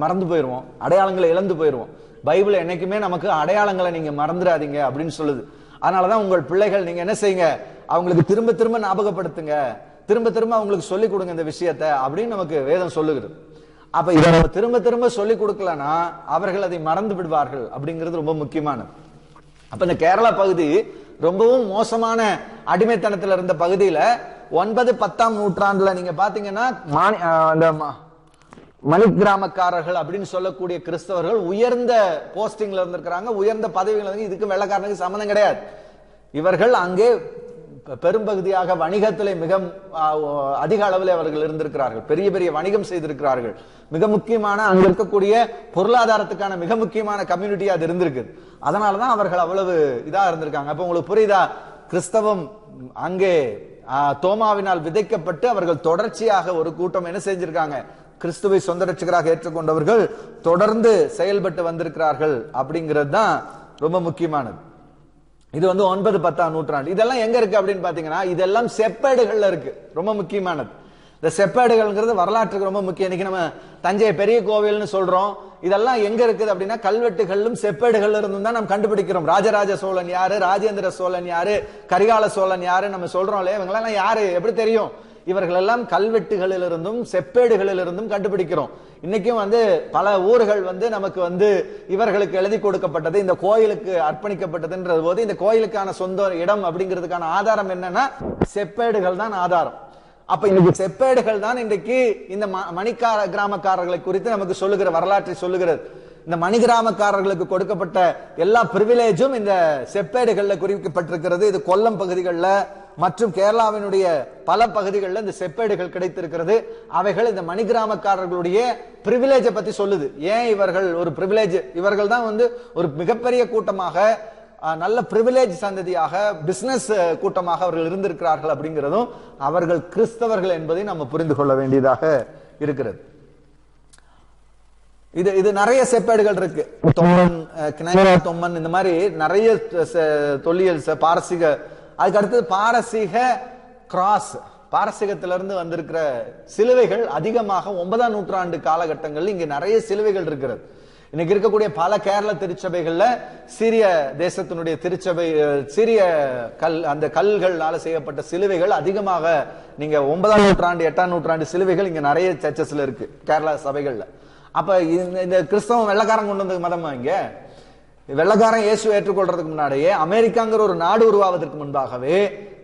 மறந்து போயிருவோம், அடையாளங்களை இழந்து போயிருவோம். பைபிள் என்னைக்குமே நமக்கு அடையாளங்களை நீங்க மறந்துடாதீங்க அப்படின்னு சொல்லுது. அதனாலதான் உங்கள் பிள்ளைகள் நீங்க என்ன செய்யுங்க, அவங்களுக்கு திரும்ப திரும்ப ஞாபகப்படுத்துங்க, திரும்ப திரும்ப அவங்களுக்கு சொல்லிக் கொடுங்க இந்த விஷயத்தை அப்படின்னு நமக்கு வேதம் சொல்லுகிறது. அப்ப இதை நம்ம திரும்ப திரும்ப சொல்லிக் கொடுக்கலன்னா அவர்கள் அதை மறந்து விடுவார்கள் அப்படிங்கிறது ரொம்ப முக்கியமானது. அப்ப இந்த கேரளா பகுதி ரொம்பவும் மோசமான அடிமைத்தனத்தில் இருந்த பகுதியில 9-10ஆம் நூற்றாண்டுல நீங்க பாத்தீங்கன்னா அந்த மணிகிராமக்காரர்கள் அப்படின்னு சொல்லக்கூடிய கிறிஸ்தவர்கள் உயர்ந்த போஸ்டிங்ல இருந்திருக்கிறாங்க, உயர்ந்த பதவிகள். இதுக்கு வெள்ளக்காரனுக்கு சம்பந்தம் கிடையாது. இவர்கள் அங்கே பெரும்பகுதியாக வணிகத்திலே மிக அதிக அளவில் அவர்கள் இருந்திருக்கிறார்கள், பெரிய பெரிய வணிகம் செய்திருக்கிறார்கள். மிக முக்கியமான அங்க இருக்கக்கூடிய பொருளாதாரத்துக்கான மிக முக்கியமான கம்யூனிட்டி அது இருந்திருக்கு. அதனாலதான் அவர்கள் அவ்வளவு இதா இருந்திருக்காங்க. அப்ப உங்களுக்கு புரியுதா? கிறிஸ்தவம் அங்கே தோமாவினால் விதைக்கப்பட்டு அவர்கள் தொடர்ச்சியாக ஒரு கூட்டம் என்ன செஞ்சிருக்காங்க, கிறிஸ்துவை சொந்த ரட்சகராக ஏற்றுக்கொண்டவர்கள் தொடர்ந்து செயல்பட்டு வந்திருக்கிறார்கள் அப்படிங்கிறது தான் ரொம்ப முக்கியமானது. இது 9-10ஆம் நூற்றாண்டு. இதெல்லாம் எங்க இருக்கு அப்படின்னு பாத்தீங்கன்னா, இதெல்லாம் செப்பேடுகள்ல இருக்கு. ரொம்ப முக்கியமானது இந்த செப்பேடுகள்ங்கிறது வரலாற்றுக்கு ரொம்ப முக்கியம். இன்னைக்கு நம்ம தஞ்சை பெரிய கோவில்னு சொல்றோம். இதெல்லாம் எங்க இருக்குது அப்படின்னா கல்வெட்டுகளிலும் செப்பேடுகள் இருந்தும் தான் நம்ம கண்டுபிடிக்கிறோம். ராஜராஜ சோழன் யாரு, ராஜேந்திர சோழன் யாரு, கரிகால சோழன் யாரு நம்ம சொல்றோம் இல்லையா, இவங்க எல்லாம் யாரு எப்படி தெரியும்? இவர்கள் எல்லாம் கல்வெட்டுகளிலிருந்தும் செப்பேடுகளிலிருந்தும் கண்டுபிடிக்கிறோம். இன்னைக்கும் பல ஊர்கள் நமக்கு இவர்களுக்கு எழுதி கொடுக்கப்பட்டது, இந்த கோயிலுக்கு அர்ப்பணிக்கப்பட்டதுன்ற போது இந்த கோயிலுக்கான சொந்த இடம் அப்படிங்கிறதுக்கான ஆதாரம் என்னன்னா செப்பேடுகள் தான் ஆதாரம். அப்ப இன்னைக்கு செப்பேடுகள் தான் இன்றைக்கு இந்த கிராமக்காரர்களை குறித்து நமக்கு சொல்லுகிற வரலாற்றை சொல்லுகிறது. இந்த மணிகிராமக்காரர்களுக்கு கொடுக்கப்பட்ட எல்லா பிரிவிலேஜும் இந்த செப்பேடுகள்ல குறிப்பிடப்பட்டிருக்கிறது. இது கொல்லம் பகுதிகளில் மற்றும் கேரளாவினுடைய பல பகுதிகளில் இந்த செப்பேடுகள் கிடைத்திருக்கிறது. அவைகள் இந்த மணிகிராமக்காரர்களுடைய பிரிவிலேஜை பத்தி சொல்லுது. ஏன் இவர்கள் ஒரு பிரிவிலேஜ், இவர்கள் தான் ஒரு மிகப்பெரிய கூட்டமாக, நல்ல பிரிவிலேஜ் சந்ததியாக, பிசினஸ் கூட்டமாக அவர்கள் இருந்திருக்கிறார்கள் அப்படிங்கிறதும் அவர்கள் கிறிஸ்தவர்கள் என்பதை நம்ம புரிந்து கொள்ள வேண்டியதாக இருக்கிறது. இது நிறைய செப்பேடுகள் இருக்கு. தொம்மன் இந்த மாதிரி நிறைய தொல்லியல் பாரசீக, அதுக்கு அடுத்தது பாரசீக கிராஸ், பாரசீகத்திலிருந்து வந்திருக்கிற சிலுவைகள் அதிகமாக 9ஆம் நூற்றாண்டு காலகட்டங்களில் இங்க நிறைய சிலுவைகள் இருக்கிறது. இன்னைக்கு இருக்கக்கூடிய பல கேரள திருச்சபைகள்ல சீரிய தேசத்தினுடைய திருச்சபை, சீரிய அந்த கல்களால செய்யப்பட்ட சிலுவைகள் அதிகமாக, நீங்க 9ஆம் நூற்றாண்டு 8ஆம் நூற்றாண்டு சிலுவைகள் இங்க நிறைய சர்ச்சஸ்ல இருக்கு கேரளா சபைகள்ல. அப்ப இந்த கிறிஸ்தவம் வெள்ளக்காரன் கொண்டு வந்த மதமா? இங்க வெள்ளக்காரன் இயேசு ஏற்றுக்கொள்றதுக்கு முன்னாடியே, அமெரிக்காங்கிற ஒரு நாடு உருவாவதற்கு முன்பாகவே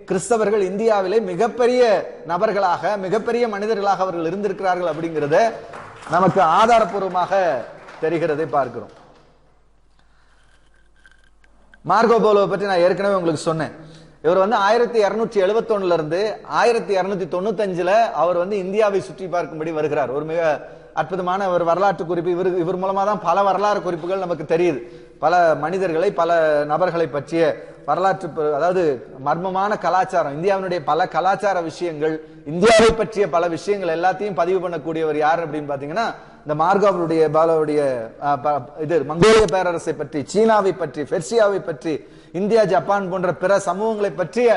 கிறிஸ்தவர்கள் இந்தியாவிலே மிகப்பெரிய நபர்களாக, மிகப்பெரிய மனிதர்களாக அவர்கள் இருந்திருக்கிறார்கள் அப்படிங்கிறத நமக்கு ஆதாரப்பூர்வமாக தெரிகிறதை பார்க்கிறோம். மார்கோ போலோவை பற்றி நான் ஏற்கனவே உங்களுக்கு சொன்னேன். இவர் 1271 இருந்து 1295 அவர் இந்தியாவை சுற்றி பார்க்கும்படி வருகிறார். ஒரு மிக அற்புதமான ஒரு வரலாற்று குறிப்பு. இவர் மூலமா தான் பல வரலாறு குறிப்புகள் நமக்கு தெரியுது. பல மனிதர்களை, பல நபர்களை பற்றிய வரலாற்று, அதாவது மர்மமான கலாச்சாரம், இந்தியாவினுடைய பல கலாச்சார விஷயங்கள், இந்தியாவை பற்றிய பல விஷயங்கள் எல்லாத்தையும் பதிவு பண்ணக்கூடியவர் யார் அப்படின்னு பாத்தீங்கன்னா, இந்த மார்கோவுடைய பாலோவுடைய இது மங்கோலிய பேரரசை பற்றி, சீனாவை பற்றி, பெர்சியாவை பற்றி, இந்தியா, ஜப்பான் போன்ற பிற சமூகங்களை பற்றிய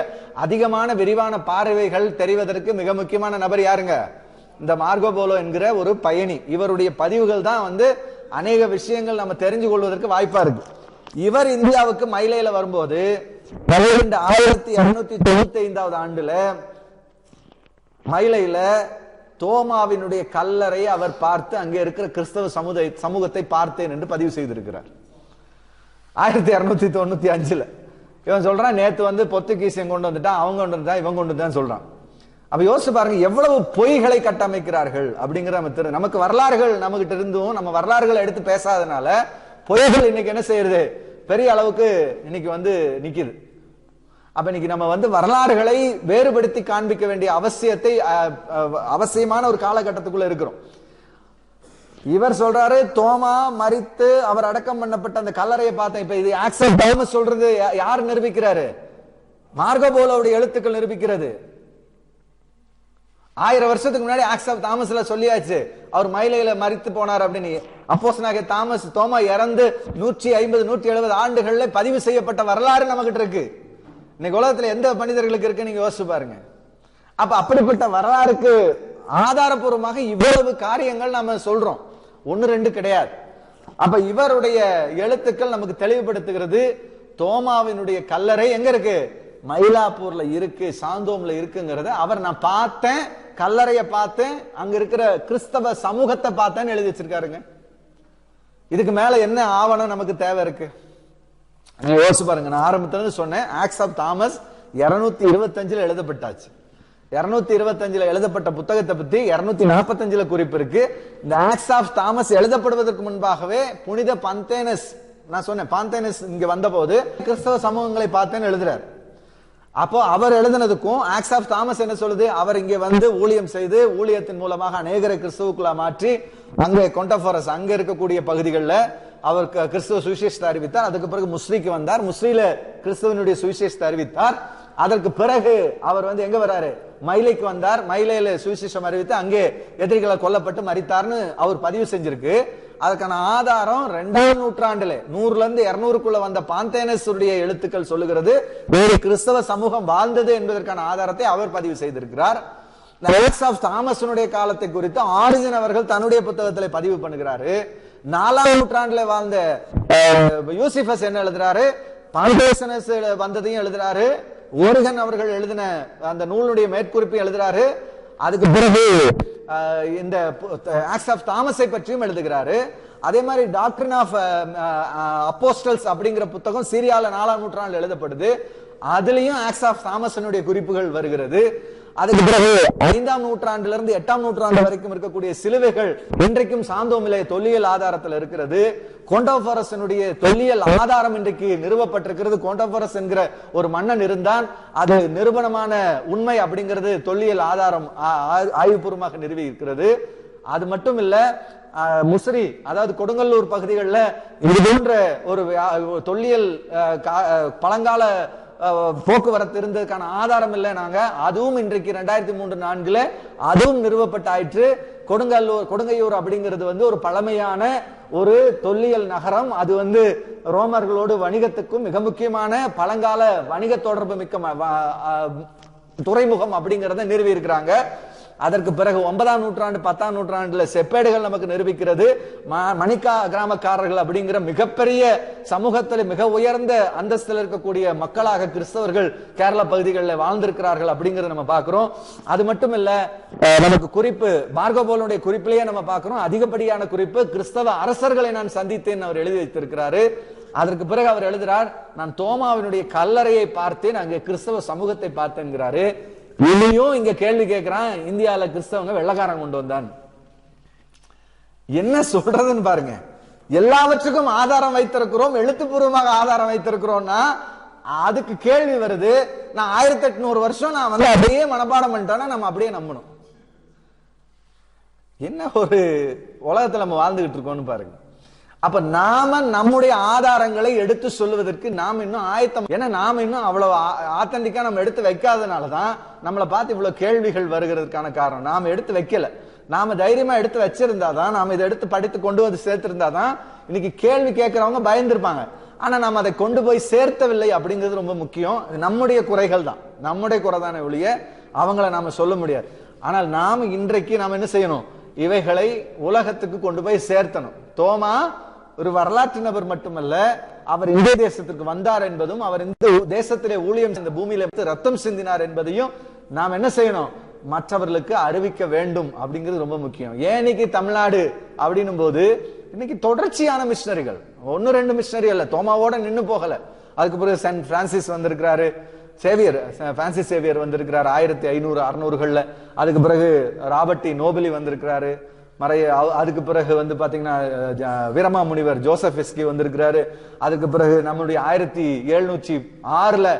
அதிகமான விரிவான பார்வைகள் தெரிவதற்கு மிக முக்கியமான நபர் யாருங்க? இந்த மார்கோ போலோ என்கிற ஒரு பயணி. இவருடைய பதிவுகள் தான் அநேக விஷயங்கள் நம்ம தெரிஞ்சு கொள்வதற்கு வாய்ப்பா இருக்கு. இவர் இந்தியாவுக்கு மயிலையில வரும்போது 1295 ஆண்டுல மயிலையில தோமாவினுடைய கல்லறை அவர் பார்த்து அங்கே இருக்கிற கிறிஸ்தவ சமூகத்தை பார்த்தேன் என்று பதிவு செய்திருக்கிறார். 1295 இவன் சொல்றான், நேத்து பொத்துக்கீசியம் கொண்டு வந்துட்டான், அவங்க கொண்டு வந்தா, இவங்க கொண்டு வந்தான் சொல்றான். அப்ப யோசிச்சு பாருங்க எவ்வளவு பொய்களை கட்டமைக்கிறார்கள் அப்படிங்கிற நமக்கு வரலாறுகள் நம்மகிட்ட இருந்தும் நம்ம வரலாறுகளை எடுத்து பேசாதனால பொய்கள் இன்னைக்கு என்ன செய்யறது, பெரிய அளவுக்கு இன்னைக்கு நிக்குது. அப்ப இன்னைக்கு நம்ம வரலாறுகளை வேறுபடுத்தி காண்பிக்க வேண்டிய அவசியமான ஒரு காலகட்டத்துக்குள்ள இருக்கிறோம். இவர் சொல்றாரு, தோமா மரித்து அவர் அடக்கம் பண்ணப்பட்ட அந்த கல்லறையை பார்த்தேன். இப்ப இது ஆக்சல் தாமஸ் சொல்றது யார் நிரூபிக்கிறாரு? மார்கோ போலோவுடைய எழுத்துக்கள் நிரூபிக்கிறது. 1000 வருஷத்துக்கு முன்னாடி ஆக்ஸ் ஆஃப் தாமஸ்ல சொல்லியாச்சு அவர் மயிலையில மரித்து போனார் அப்படின்னு. அப்போஸ்தலனாகிய தோமா இறந்து 150 170 ஆண்டுகள்ல பதிவு செய்யப்பட்ட வரலாறு நமக்கிட்ட இருக்கு. இன்னைக்கு உலகத்துல எந்த மனிதர்களுக்கு இருக்கு நீங்க யோசிச்சு பாருங்க. அப்ப அப்படிப்பட்ட வரலாறுக்கு ஆதாரபூர்வமாக இவ்வளவு காரியங்கள் நாம சொல்றோம், 1 2 கிடையாது. அப்ப இவருடைய எழுத்துக்கள் நமக்கு தெளிவுபடுத்துகிறது, தோமாவினுடைய கல்லறை எங்க இருக்கு? மயிலாப்பூர்ல இருக்கு, சாந்தோம்ல இருக்குங்கிறத அவர் நான் பார்த்தேன், கல்லறைய பார்த்தேன், அங்க இருக்கிற கிறிஸ்தவ சமூகத்தை பார்த்தேன்னு எழுதி வச்சிருக்காருங்க. இதுக்கு மேல என்ன ஆவணம் நமக்கு தேவை இருக்கு? யோசிச்சு பாருங்க. நான் ஆரம்பத்துல சொன்னேன், ஆக்ஸ் ஆஃப் தாமஸ் 225 எழுதப்பட்டாச்சு. 225 எழுதப்பட்ட புத்தகத்தை பத்தி 245 குறிப்பு இருக்கு. இந்த ஆக்ஸ் ஆஃப் தாமஸ் எழுதப்படுவதற்கு முன்பாகவே புனித பந்தேனஸ், நான் சொன்னேன் பாந்தேனஸ் இங்க வந்த போது கிறிஸ்தவ சமூகங்களை பார்த்தேன்னு எழுதுறாரு. அப்போ அவர் எழுதினதுக்கும் ஆக்ஸ் ஆஃப் தாமஸ் என்ன சொல்லுது? அவர் இங்கே ஊழியம் செய்து ஊழியத்தின் மூலமாக அநேகரை கிறிஸ்துவுக்குள்ள மாற்றி அங்கே கொண்டபோரஸ் அங்க இருக்கக்கூடிய பகுதிகளில் அவர் கிறிஸ்துவ சுவிசேஷத்தை அறிவித்தார். அதுக்கு பிறகு முஸ்லிக்கு வந்தார், முஸ்லில கிறிஸ்துவனுடைய சுவிசேஷத்தை அறிவித்தார். அதற்கு பிறகு அவர் எங்க வராரு? மயிலைக்கு வந்தார். மயிலையில சுவிசேஷம் அறிவித்து அங்கே எதிரிகளை கொல்லப்பட்டு மரித்தார்னு அவர் பதிவு செஞ்சிருக்கு. அதுக்கான ஆதாரம் 2ஆம் நூற்றாண்டுல 100ல இருந்து 200க்குள்ள வந்த பாந்தேனஸ் உடைய எழுத்துக்கள் சொல்லுகிறது. வேறு கிறிஸ்தவ சமூகம் வாழ்ந்தது என்பதற்கான ஆதாரத்தை அவர் பதிவு செய்திருக்கிறார். ஆக்ஸ் ஆஃப் தாமஸனுடைய காலத்தை குறித்து ஆரிஜின் அவர்கள் தன்னுடைய புத்தகத்திலே பதிவு பண்ணுகிறாரு. 4ஆம் நூற்றாண்டுல வாழ்ந்த யூசிபஸ் என்ன எழுதுறாரு? பாந்தேனஸ் வந்ததையும் எழுதுறாரு. ஓரிகன் அவர்கள் எழுதின அந்த நூலுடைய மேற்குறிப்பை எழுதுறாரு. அதுக்கு பிறகு இந்த ஆக்ட்ஸ் ஆஃப் தாமஸை பற்றியும் எழுதுகிறாரு. அதே மாதிரி டாக்ட்ரின் ஆஃப் அப்போஸ்டல்ஸ் அப்படிங்கிற புத்தகம் சீரியால 4ஆம் நூற்றாண்டில் எழுதப்படுது. அதுலயும் ஆக்ட்ஸ் ஆஃப் தாமஸனுடைய குறிப்புகள் வருகிறது. அதுக்கு பிறகு 5ஆம் நூற்றாண்டிலிருந்து 8ஆம் நூற்றாண்டு வரைக்கும் இருக்கக்கூடிய சிலுவைகள் இன்றைக்கும் சாந்தோமிலே தொல்லியல் ஆதாரத்தில் இருக்கிறது. கோண்டோபரஸனுடைய தொல்லியல் ஆதாரம் இன்றைக்கு நிறுவப்பட்டிருக்கிறது. கோண்டோபரஸ் என்கிற ஒரு மன்னன் இருந்தான். அது நிரூபணமான உண்மை அப்படிங்கிறது தொல்லியல் ஆதாரம் ஆய்வுபூர்வமாக நிறுவி இருக்கிறது. அது மட்டும் இல்ல, முசிறி அதாவது கொடுங்கல்லூர் பகுதிகளில் இது போன்ற ஒரு தொல்லியல் பழங்கால போக்குவரத்து இருந்ததுக்கான ஆதாரம் இல்லை. நாங்க அதுவும் இன்றைக்கு 2003-4 அதுவும் நிறுவப்பட்ட ஆயிற்று. கொடுங்கையூர் அப்படிங்கிறது ஒரு பழமையான ஒரு தொல்லியல் நகரம். அது ரோமர்களோடு வணிகத்துக்கும் மிக முக்கியமான பழங்கால வணிக தொடர்பு மிக்க துறைமுகம் அப்படிங்கறத நிறுவி இருக்கிறாங்க. அதற்கு பிறகு 9ஆம் நூற்றாண்டு 10ஆம் நூற்றாண்டுல செப்பேடுகள் நமக்கு நிரூபிக்கிறது. மணிக்கா கிராமக்காரர்கள் அப்படிங்கிற மிகப்பெரிய சமூகத்தில் மிக உயர்ந்த அந்தஸ்தில் இருக்கக்கூடிய மக்களாக கிறிஸ்தவர்கள் கேரள பகுதிகளில் வாழ்ந்திருக்கிறார்கள் அப்படிங்கறத நம்ம பார்க்கிறோம். அது மட்டும் இல்ல, நமக்கு குறிப்பு மார்கோபோலனுடைய குறிப்பிலேயே நம்ம பார்க்கிறோம். அதிகப்படியான குறிப்பு கிறிஸ்தவ அரசர்களை நான் சந்தித்தேன் அவர் எழுதி வைத்திருக்கிறாரு. அதற்கு பிறகு அவர் எழுதுறார், நான் தோமாவினுடைய கல்லறையை பார்த்தேன், அங்கே கிறிஸ்தவ சமூகத்தை பார்த்தேன்கிறாரு. இனியும் இங்க கேள்வி கேட்கிறான், இந்தியால கிறிஸ்தவங்க வெள்ளக்காரன் கொண்டு வந்தான். என்ன சொல்றதுன்னு பாருங்க. எல்லாவற்றுக்கும் ஆதாரம் வைத்திருக்கிறோம், எழுத்துப்பூர்வமாக ஆதாரம் வைத்திருக்கிறோம்னா அதுக்கு கேள்வி வருது. நான் 1800 வருஷம் நான் அப்படியே மனப்பாடம் பண்ணிட்டேன்னா நம்ம அப்படியே நம்பணும். என்ன ஒரு உலகத்துல நம்ம வாழ்ந்துகிட்டு இருக்கோம்னு பாருங்க. அப்ப நாம நம்முடைய ஆதாரங்களை எடுத்து சொல்லுவதற்கு நாம் இன்னும் ஆயத்தம். ஏன்னா நாம இன்னும் அவ்வளவு ஆத்தன்டிக்கா நம்ம எடுத்து வைக்காதனாலதான் நம்மளை பார்த்து இவ்வளவு கேள்விகள் வருகிறதுக்கான காரணம். நாம எடுத்து வைக்கல. நாம தைரியமா எடுத்து வச்சிருந்தாதான், நாம இதை எடுத்து படித்து கொண்டு வந்து சேர்த்திருந்தாதான் இன்னைக்கு கேள்வி கேட்கிறவங்க பயந்துருப்பாங்க. ஆனா நாம அதை கொண்டு போய் சேர்த்தவில்லை அப்படிங்கிறது ரொம்ப முக்கியம். நம்முடைய குறைகள் தான், நம்முடைய குறை தானே ஒழிய அவங்கள நாம சொல்ல முடியாது. ஆனால் நாம இன்றைக்கு நாம என்ன செய்யணும்? இவைகளை உலகத்துக்கு கொண்டு போய் சேர்த்தணும். தோமா ஒரு வரலாற்று நபர் மட்டுமல்ல, அவர் இந்திய தேசத்திற்கு வந்தார் என்பதும், அவர் இந்த தேசத்திலே ஊழியம் இந்த பூமியில ரத்தம் சிந்தினார் என்பதையும் நாம் என்ன செய்யணும்? மற்றவர்களுக்கு அறிவிக்க வேண்டும் அப்படிங்கிறது ரொம்ப முக்கியம். ஏன் இன்னைக்கு தமிழ்நாடு அப்படின்னும் போது இன்னைக்கு தொடர்ச்சியான மிஷனரிகள், 1-2 மிஷனரி அல்ல, தோமாவோட நின்னு போகல. அதுக்கு பிறகு சென்ட் பிரான்சிஸ் வந்திருக்கிறாரு, சேவியர் பிரான்சிஸ் சேவியர் வந்திருக்கிறார் 1500-600களில். அதுக்கு பிறகு ராபர்ட் நோபலி வந்திருக்கிறாரு. அதுக்கு பிறகு பாத்தீங்கன்னா வீரமா முனிவர் ஜோசப் எஸ்கி வந்திருக்கிறாரு. அதுக்கு பிறகு நம்மளுடைய 1706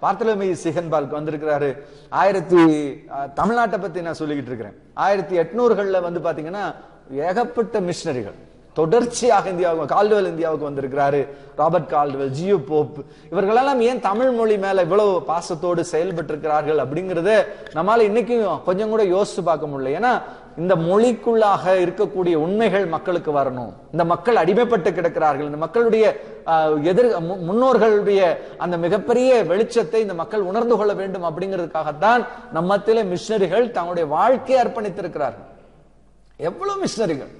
பார்த்தலோமி சிகன்பால்க் வந்திருக்கிறாரு. தமிழ்நாட்டை பத்தி நான் சொல்லிக்கிட்டு இருக்கிறேன். 1800களில் பாத்தீங்கன்னா ஏகப்பட்ட மிஷனரிகள் தொடர்ச்சியாக இந்தியாவுக்கு, கால்டுவெல் இந்தியாவுக்கு வந்திருக்கிறாரு, ராபர்ட் கால்டுவெல், ஜியு போப், இவர்களெல்லாம் ஏன் தமிழ் மொழி மேல இவ்வளவு பாசத்தோடு செயல்பட்டு இருக்கிறார்கள் அப்படிங்கறத நம்மால இன்னைக்கும் கொஞ்சம் கூட யோசிச்சு பார்க்க முடியல. ஏன்னா இந்த மொழிக்குள்ளாக இருக்கக்கூடிய உண்மைகள் மக்களுக்கு வரணும். இந்த மக்கள் அடிமைப்பட்டு கிடக்கிறார்கள். இந்த மக்களுடைய முன்னோர்களுடைய அந்த மிகப்பெரிய வெளிச்சத்தை இந்த மக்கள் உணர்ந்து கொள்ள வேண்டும் அப்படிங்கிறதுக்காகத்தான் நம்மத்திலே மிஷனரிகள் தங்களுடைய வாழ்க்கையை அர்ப்பணித்திருக்கிறார்கள். எவ்வளவு மிஷனரிகள்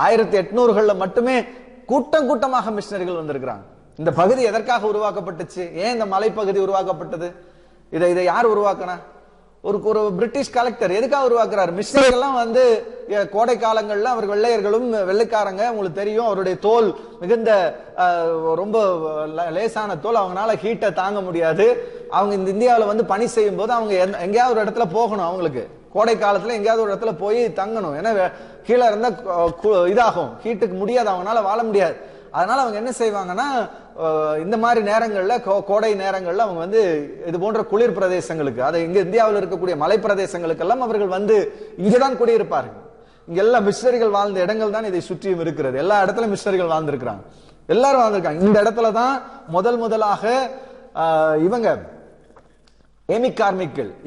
1800களில் மட்டுமே கூட்டம் கூட்டமாக மிஷனரிகள் வந்திருக்கிறாங்க. இந்த பகுதி எதற்காக உருவாக்கப்பட்டுச்சு? ஏன் இந்த மலைப்பகுதி உருவாக்கப்பட்டது? இதை யார் உருவாக்கினா? ஒரு பிரிட்டிஷ் கலெக்டர் எதுக்காக உருவாக்குறாரு? மிஷனரிகள்லாம் கோடை காலங்கள்ல அவர் வெள்ளையர்களும் வெள்ளைக்காரங்க, உங்களுக்கு தெரியும், அவருடைய தோல் மிகுந்த ரொம்ப லேசான தோல், அவங்களால ஹீட்டை தாங்க முடியாது. அவங்க இந்த இந்தியாவில் பணி செய்யும் போது அவங்க எங்கேயாவது ஒரு இடத்துல போகணும். அவங்களுக்கு கோடை காலத்துல எங்கேயாவது ஒரு இடத்துல போய் தங்கணும். ஏன்னா கீழே இருந்தா இதாகும், ஹீட்டுக்கு முடியாது, அவங்களால வாழ முடியாது. அதனால அவங்க என்ன செய்வாங்கன்னா, இந்த மாதிரி நேரங்கள்ல, கோடை நேரங்கள்ல அவங்க இது போன்ற குளிர் பிரதேசங்களுக்கு, அது இங்க இந்தியாவில் இருக்கக்கூடிய மலை பிரதேசங்களுக்கெல்லாம் அவர்கள் இங்கதான் குடியிருப்பார்கள். இங்க எல்லா மிஷனரிகள் வாழ்ந்த இடங்கள் தான் இதை சுற்றியும் இருக்கிறது. எல்லா இடத்துல மிஷனரிகள் வாழ்ந்திருக்கிறாங்க, எல்லாரும் வாழ்ந்திருக்காங்க. இந்த இடத்துலதான் முதலாக இவங்க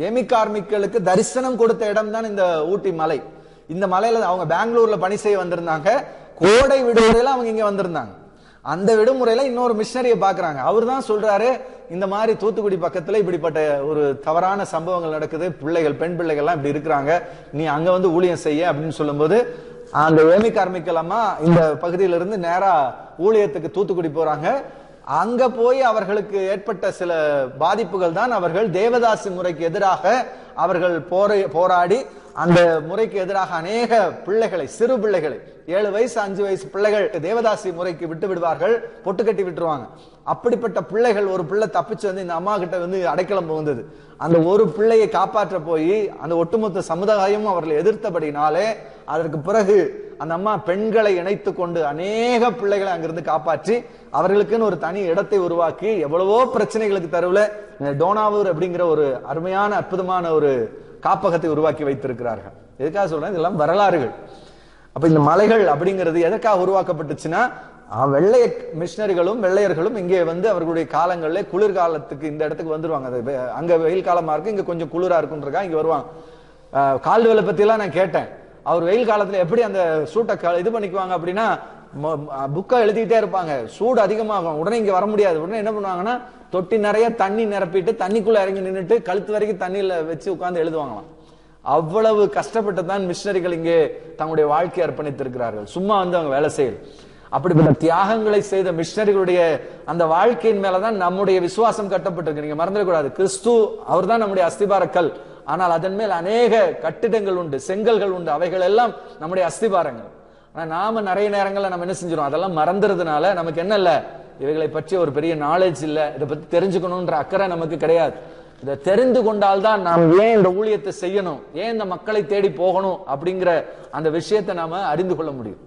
ஏமிகார்மிக்களுக்கு தரிசனம் கொடுத்த இடம் தான் இந்த ஊட்டி மலை. இந்த மலையில அவங்க பெங்களூர்ல பணி செய்ய வந்திருந்தாங்க. கோடை விடுமுறையில அவங்க இங்க வந்திருந்தாங்க. அந்த விடுமுறையில இன்னொரு மிஷனரியை பாக்குறாங்க. அவர் தான் சொல்றாரு, இந்த மாதிரி தூத்துக்குடி பக்கத்துல இப்படிப்பட்ட ஒரு தவறான சம்பவங்கள் நடக்குது, பிள்ளைகள், பெண் பிள்ளைகள் எல்லாம் இப்படி இருக்கிறாங்க, நீ அங்க ஊழியம் செய்ய அப்படின்னு சொல்லும்போது, அந்த ஏமிகார்மிக்கல் அம்மா இந்த பகுதியிலிருந்து நேரா ஊழியத்துக்கு தூத்துக்குடி போறாங்க. அங்க போய் அவர்களுக்கு ஏற்பட்ட சில பாதிப்புகள் தான் அவர்கள் தேவதாசி முறைக்கு எதிராக அவர்கள் போராடி அந்த முறைக்கு எதிராக அநேக பிள்ளைகளை, சிறு பிள்ளைகளை, 7 வயசு 5 வயசு பிள்ளைகள் தேவதாசி முறைக்கு விட்டு விடுவார்கள், பொட்டு கட்டி விட்டுருவாங்க. அப்படிப்பட்ட பிள்ளைகள், ஒரு பிள்ளை தப்பிச்சு வந்து இந்த அம்மா கிட்ட வந்து அடைக்கலம் புகுந்தது. அந்த ஒரு பிள்ளையை காப்பாற்ற போய் அந்த ஒட்டுமொத்த சமுதாயமும் அவர்களை எதிர்த்தபடினாலே அதற்கு பிறகு அந்த அம்மா பெண்களை இணைத்து கொண்டு அநேக பிள்ளைகளை அங்கிருந்து காப்பாற்றி அவர்களுக்குன்னு ஒரு தனி இடத்தை உருவாக்கி எவ்வளவோ பிரச்சனைகளுக்கு தருவுல டோனாவூர் அப்படிங்கிற ஒரு அருமையான அற்புதமான ஒரு காப்பகத்தை உருவாக்கி வைத்திருக்கிறார்கள். எதுக்காக சொல்றேன், இதெல்லாம் வரலாறுகள். அப்ப இந்த மலைகள் அப்படிங்கிறது எதற்காக உருவாக்கப்பட்டுச்சுன்னா, வெள்ளைய மிஷினரிகளும் வெள்ளையர்களும் இங்கே வந்து அவர்களுடைய காலங்களிலே குளிர்காலத்துக்கு இந்த இடத்துக்கு வந்துருவாங்க. அங்க வெயில் காலமா இருக்கு, இங்க கொஞ்சம் குளிரா இருக்குன்றக்கா இங்க வருவாங்க. கால்டுவெலை பத்தி எல்லாம் நான் கேட்டேன். அவர் வெயில் காலத்துல எப்படி அந்த சூட்டை இது பண்ணிக்குவாங்க அப்படின்னா, புக்கை எழுதிக்கிட்டே இருப்பாங்க, சூடு அதிகமாகும், உடனே இங்க வர முடியாது. உடனே என்ன பண்ணுவாங்கன்னா, தொட்டி நிறைய தண்ணி நிரப்பிட்டு தண்ணிக்குள்ள இறங்கி நின்றுட்டு கழுத்து வரைக்கும் தண்ணியில வச்சு உட்கார்ந்து எழுதுவாங்களாம். அவ்வளவு கஷ்டப்பட்டு தான் மிஷினரிகள் இங்கே தங்களுடைய வாழ்க்கையை அர்ப்பணித்திருக்கிறார்கள். சும்மா வந்து அவங்க வேலை செய்யல. அப்படிப்பட்ட தியாகங்களை செய்த மிஷினரிகளுடைய அந்த வாழ்க்கையின் மேலதான் நம்முடைய விசுவாசம் கட்டப்பட்டிருக்கு. நீங்க மறந்துடக்கூடாது, கிறிஸ்து அவர் தான் நம்முடைய அஸ்திபார கல். ஆனால் அதன் மேல் அநேக கட்டிடங்கள் உண்டு, செங்கல்கள் உண்டு, அவைகள் எல்லாம் நம்முடைய அஸ்திபாரங்கள். ஆனா நாம நிறைய நேரங்கள்ல நம்ம என்ன செஞ்சிடும், அதெல்லாம் மறந்துறதுனால நமக்கு என்ன இல்ல, இவைகளை பற்றி ஒரு பெரிய நாலேஜ் இல்ல, இதை பத்தி தெரிஞ்சுக்கணும்ன்ற அக்கறை நமக்கு கிடையாது. இதை தெரிந்து கொண்டால்தான் நாம் ஏன் இந்த ஊழியத்தை செய்யணும், ஏன் இந்த மக்களை தேடி போகணும் அப்படிங்கிற அந்த விஷயத்தை நாம அறிந்து கொள்ள முடியும்.